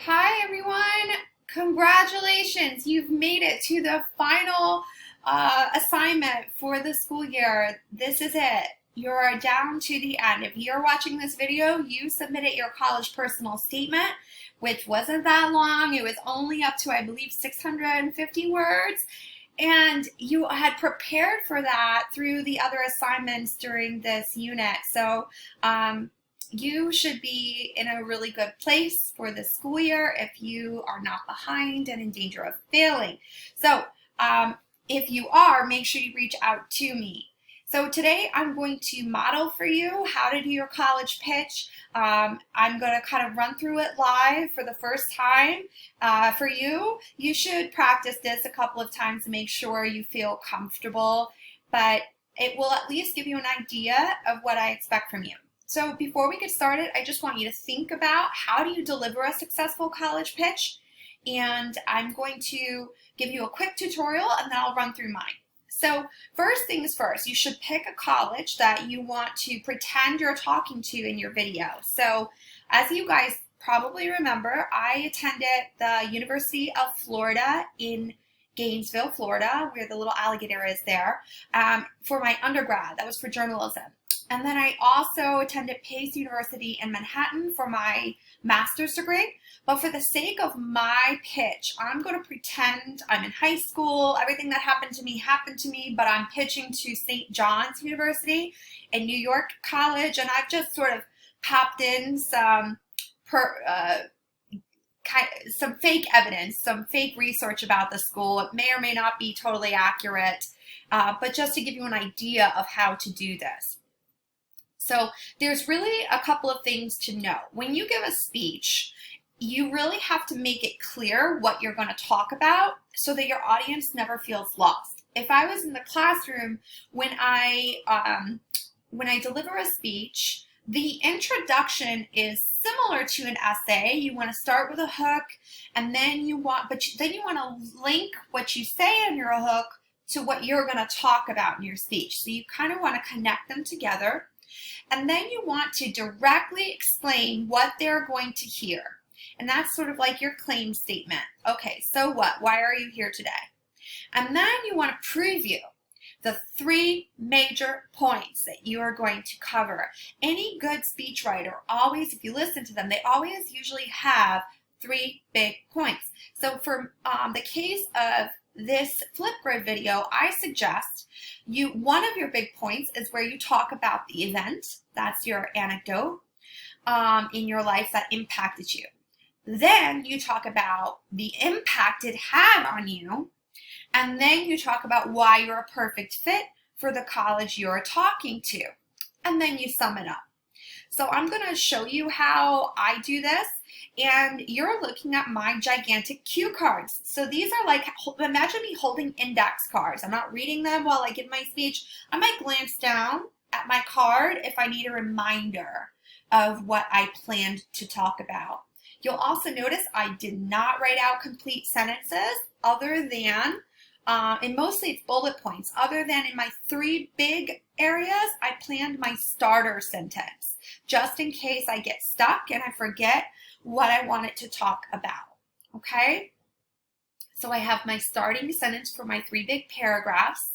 Hi, everyone. Congratulations. You've made it to the final assignment for the school year. This is it. You're down to the end. If you're watching this video, you submitted your college personal statement, which wasn't that long. It was only up to, I believe, 650 words. And you had prepared for that through the other assignments during this unit. So, you should be in a really good place for the school year if you are not behind and in danger of failing. So if you are, make sure you reach out to me. So today I'm going to model for you how to do your college pitch. I'm going to kind of run through it live for the first time for you. You should practice this a couple of times to make sure you feel comfortable, but it will at least give you an idea of what I expect from you. So before we get started, I just want you to think about how do you deliver a successful college pitch, and I'm going to give you a quick tutorial and then I'll run through mine. So first things first, you should pick a college that you want to pretend you're talking to in your video. So as you guys probably remember, I attended the University of Florida in Gainesville, Florida, where the little alligator is there, for my undergrad. That was for journalism. And then I also attended Pace University in Manhattan for my master's degree. But for the sake of my pitch, I'm going to pretend I'm in high school. Everything that happened to me, but I'm pitching to St. John's University in New York College. And I've just sort of popped in some fake evidence, some fake research about the school. It may or may not be totally accurate, but just to give you an idea of how to do this. So there's really a couple of things to know. When you give a speech, you really have to make it clear what you're going to talk about so that your audience never feels lost. If I was in the classroom when I deliver a speech, the introduction is similar to an essay. You want to start with a hook, and then you want to link what you say in your hook to what you're going to talk about in your speech. So you kind of want to connect them together. And then you want to directly explain what they're going to hear. And that's sort of like your claim statement. Okay, so what? Why are you here today? And then you want to preview the 3 major points that you are going to cover. Any good speechwriter always, if you listen to them, they always usually have 3 big points. So for the case of this Flipgrid video, I suggest one of your big points is where you talk about the event. That's your anecdote in your life that impacted you. Then you talk about the impact it had on you, and then you talk about why you're a perfect fit for the college you're talking to, and then you sum it up. So I'm going to show you how I do this, and you're looking at my gigantic cue cards. So these are like, imagine me holding index cards. I'm not reading them while I give my speech. I might glance down at my card if I need a reminder of what I planned to talk about. You'll also notice I did not write out complete sentences other than, and mostly it's bullet points, other than in my 3 big areas, I planned my starter sentence, just in case I get stuck and I forget what I wanted to talk about, okay? So I have my starting sentence for my 3 big paragraphs,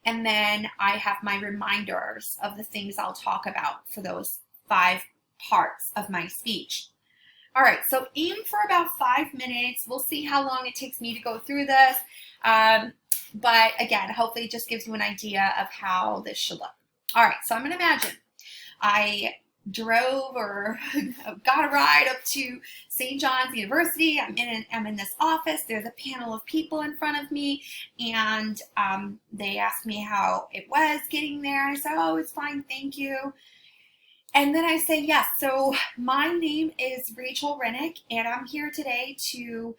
and then I have my reminders of the things I'll talk about for those 5 parts of my speech. All right, so aim for about 5 minutes. We'll see how long it takes me to go through this. But again, hopefully it just gives you an idea of how this should look. All right, so I'm going to imagine I drove or got a ride up to St. John's University. I'm in this office. There's a panel of people in front of me, and they asked me how it was getting there. I said, oh, it's fine, thank you. And then I say, yes, so my name is Rachel Renick, and I'm here today to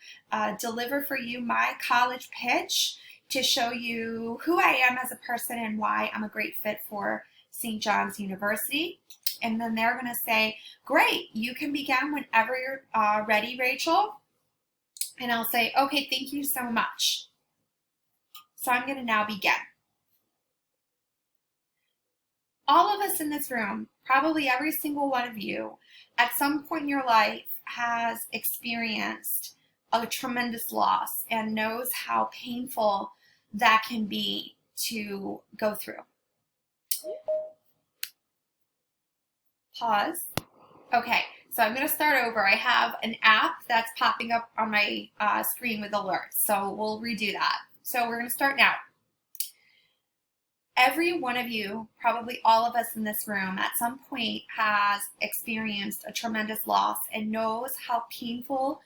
deliver for you my college pitch to show you who I am as a person and why I'm a great fit for St. John's University. And then they're going to say, great, you can begin whenever you're ready, Rachel. And I'll say, okay, thank you so much. So I'm going to now begin. All of us in this room, probably every single one of you, at some point in your life, has experienced a tremendous loss and knows how painful that can be to go through. Pause. Okay, so I'm going to start over. I have an app that's popping up on my screen with alerts, so we'll redo that. So we're going to start now. Every one of you, probably all of us in this room, at some point has experienced a tremendous loss and knows how painful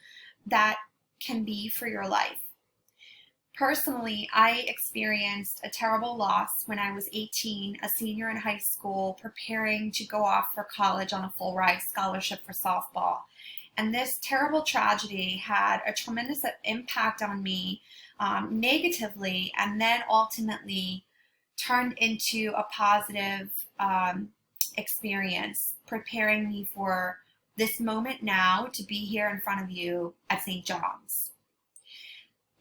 that can be for your life. Personally, I experienced a terrible loss when I was 18, a senior in high school, preparing to go off for college on a full ride scholarship for softball. And this terrible tragedy had a tremendous impact on me negatively, and then ultimately turned into a positive experience, preparing me for this moment now to be here in front of you at St. John's.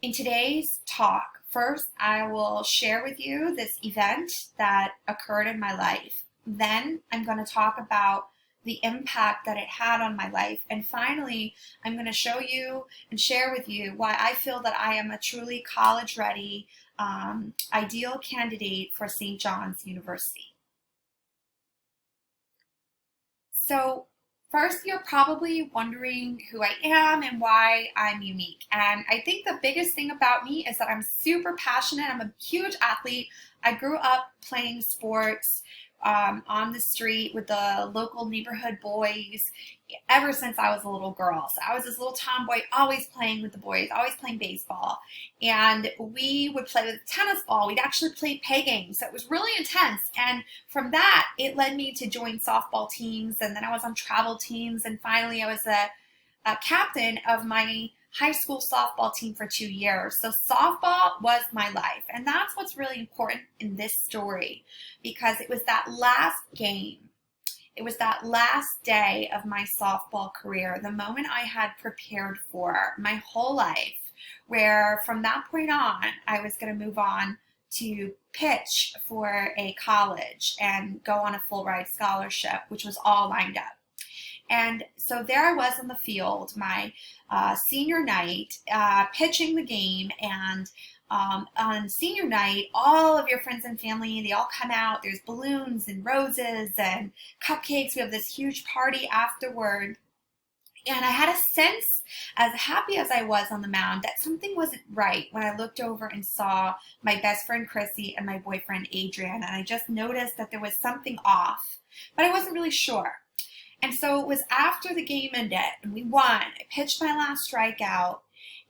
In today's talk, first I will share with you this event that occurred in my life. Then I'm going to talk about the impact that it had on my life. And finally, I'm going to show you and share with you why I feel that I am a truly college-ready, ideal candidate for St. John's University. So first, you're probably wondering who I am and why I'm unique. And I think the biggest thing about me is that I'm super passionate. I'm a huge athlete. I grew up playing sports on the street with the local neighborhood boys ever since I was a little girl. So I was this little tomboy, always playing with the boys, always playing baseball. And we would play with tennis ball. We'd actually play pay games. So it was really intense. And from that, it led me to join softball teams. And then I was on travel teams. And finally, I was a captain of my high school softball team for 2 years. So softball was my life. And that's what's really important in this story, because it was that last game. It was that last day of my softball career, the moment I had prepared for my whole life, where from that point on, I was going to move on to pitch for a college and go on a full ride scholarship, which was all lined up. And so there I was on the field, my senior night, pitching the game. And on senior night, all of your friends and family, they all come out. There's balloons and roses and cupcakes. We have this huge party afterward. And I had a sense, as happy as I was on the mound, that something wasn't right when I looked over and saw my best friend Chrissy and my boyfriend Adrian. And I just noticed that there was something off, but I wasn't really sure. And so it was after the game ended and we won. I pitched my last strikeout,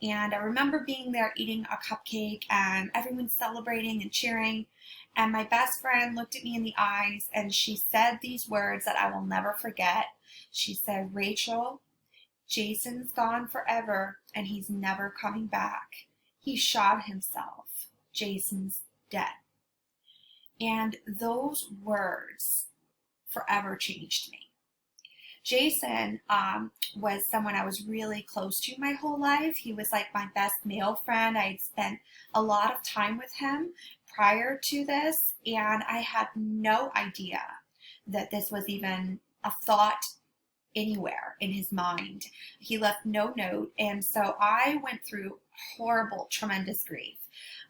and I remember being there eating a cupcake and everyone celebrating and cheering. And my best friend looked at me in the eyes and she said these words that I will never forget. She said, "Rachel, Jason's gone forever and he's never coming back. He shot himself. Jason's dead." And those words forever changed me. Jason was someone I was really close to my whole life. He was like my best male friend. I had spent a lot of time with him prior to this, and I had no idea that this was even a thought anywhere in his mind. He left no note, and so I went through horrible, tremendous grief.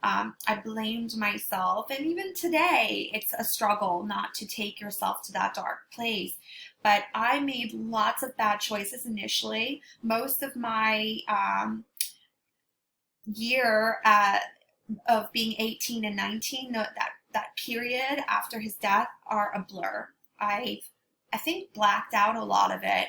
I blamed myself, and even today it's a struggle not to take yourself to that dark place. But I made lots of bad choices initially. Most of my year of being 18 and 19, that period after his death, are a blur. I think blacked out a lot of it.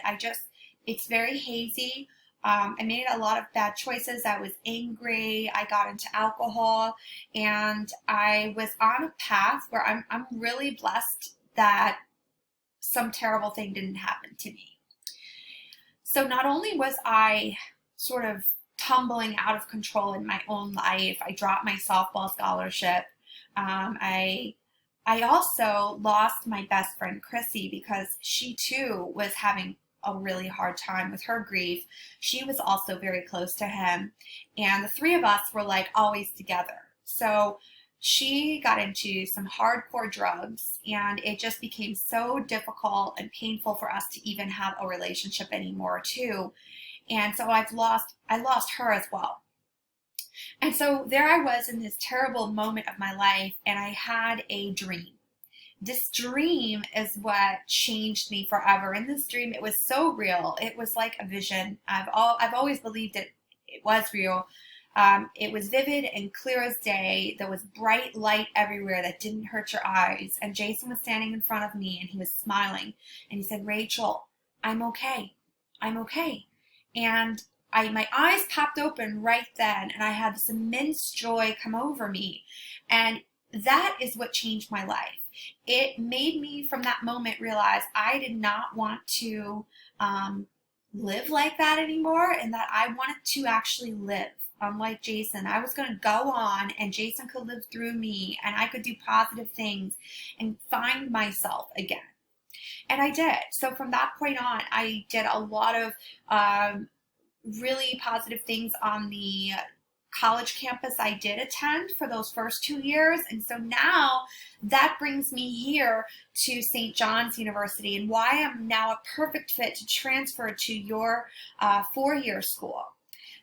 It's very hazy. I made a lot of bad choices. I was angry. I got into alcohol, and I was on a path where I'm really blessed that some terrible thing didn't happen to me. So not only was I sort of tumbling out of control in my own life, I dropped my softball scholarship. I also lost my best friend Chrissy because she too was having a really hard time with her grief. She was also very close to him, and the three of us were like always together. So she got into some hardcore drugs, and it just became so difficult and painful for us to even have a relationship anymore too. And so I lost her as well. And so there I was in this terrible moment of my life, and I had a dream. This dream is what changed me forever. In this dream, it was so real. It was like a vision. I've always believed it was real. It was vivid and clear as day. There was bright light everywhere that didn't hurt your eyes. And Jason was standing in front of me, and he was smiling. And he said, "Rachel, I'm okay. I'm okay." And my eyes popped open right then, and I had this immense joy come over me. And that is what changed my life. It made me, from that moment, realize I did not want to live like that anymore, and that I wanted to actually live. Unlike Jason, I was going to go on, and Jason could live through me, and I could do positive things and find myself again. And I did. So from that point on, I did a lot of really positive things on the college campus I did attend for those first 2 years. And so now that brings me here to St. John's University, and why I'm now a perfect fit to transfer to your 4-year school.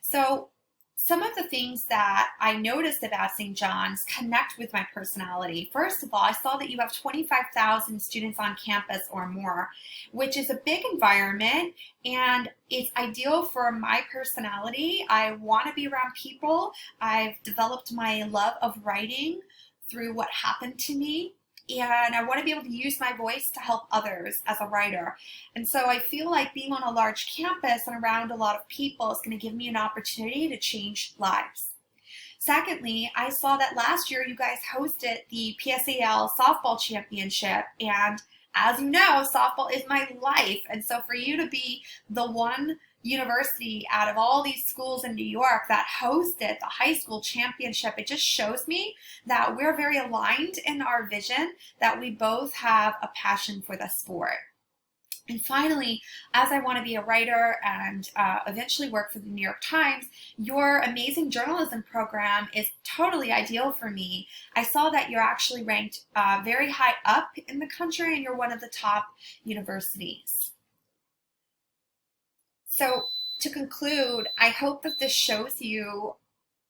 So some of the things that I noticed about St. John's connect with my personality. First of all, I saw that you have 25,000 students on campus or more, which is a big environment, and it's ideal for my personality. I want to be around people. I've developed my love of writing through what happened to me, and I want to be able to use my voice to help others as a writer. And so I feel like being on a large campus and around a lot of people is going to give me an opportunity to change lives. Secondly, I saw that last year you guys hosted the PSAL softball championship, and as you know, softball is my life. And so for you to be the one university out of all these schools in New York that hosted the high school championship, it just shows me that we're very aligned in our vision, that we both have a passion for the sport. And finally, as I want to be a writer and eventually work for the New York Times, your amazing journalism program is totally ideal for me. I saw that you're actually ranked very high up in the country, and you're one of the top universities. So to conclude, I hope that this shows you,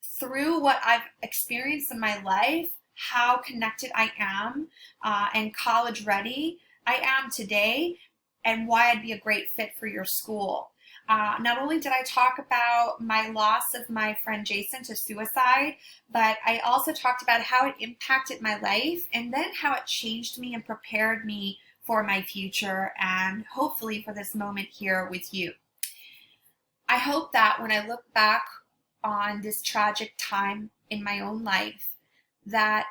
through what I've experienced in my life, how connected I am and college ready I am today, and why I'd be a great fit for your school. Not only did I talk about my loss of my friend Jason to suicide, but I also talked about how it impacted my life, and then how it changed me and prepared me for my future, and hopefully for this moment here with you. I hope that when I look back on this tragic time in my own life, that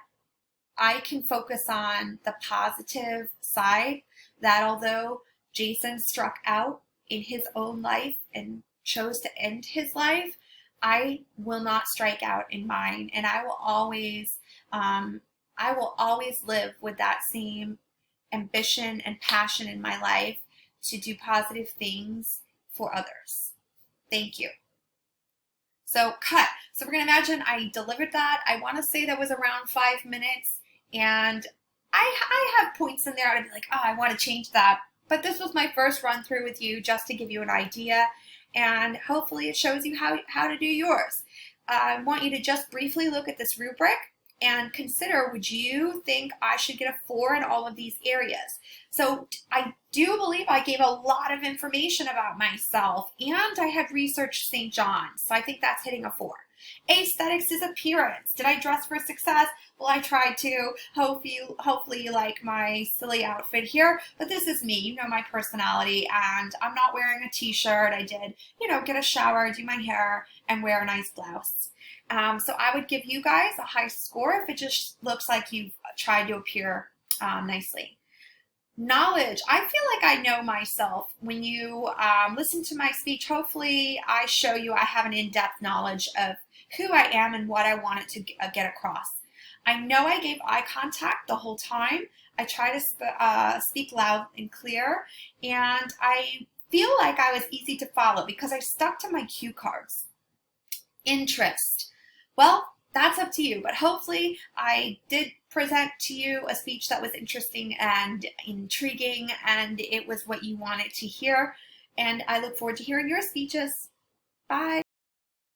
I can focus on the positive side, that although Jason struck out in his own life and chose to end his life, I will not strike out in mine, and I will always live with that same ambition and passion in my life to do positive things for others. Thank you. So cut. So we're going to imagine I delivered that. I want to say that was around 5 minutes, and I have points in there I'd be like, oh, I want to change that. But this was my first run through with you, just to give you an idea, and hopefully it shows you how to do yours. I want you to just briefly look at this rubric and consider, would you think I should get a 4 in all of these areas? So I do believe I gave a lot of information about myself, and I had researched St. John's, so I think that's hitting a 4. Aesthetics is appearance. Did I dress for success? Well, I tried to. Hopefully you like my silly outfit here, but this is me. You know my personality, and I'm not wearing a t-shirt. I did, get a shower, do my hair, and wear a nice blouse. So I would give you guys a high score if it just looks like you've tried to appear nicely. Knowledge. I feel like I know myself. When you listen to my speech, hopefully I show you I have an in-depth knowledge of who I am and what I wanted to get across. I know I gave eye contact the whole time. I try to speak loud and clear, and I feel like I was easy to follow because I stuck to my cue cards. Interest. Well, that's up to you. But hopefully I did present to you a speech that was interesting and intriguing, and it was what you wanted to hear. And I look forward to hearing your speeches. Bye.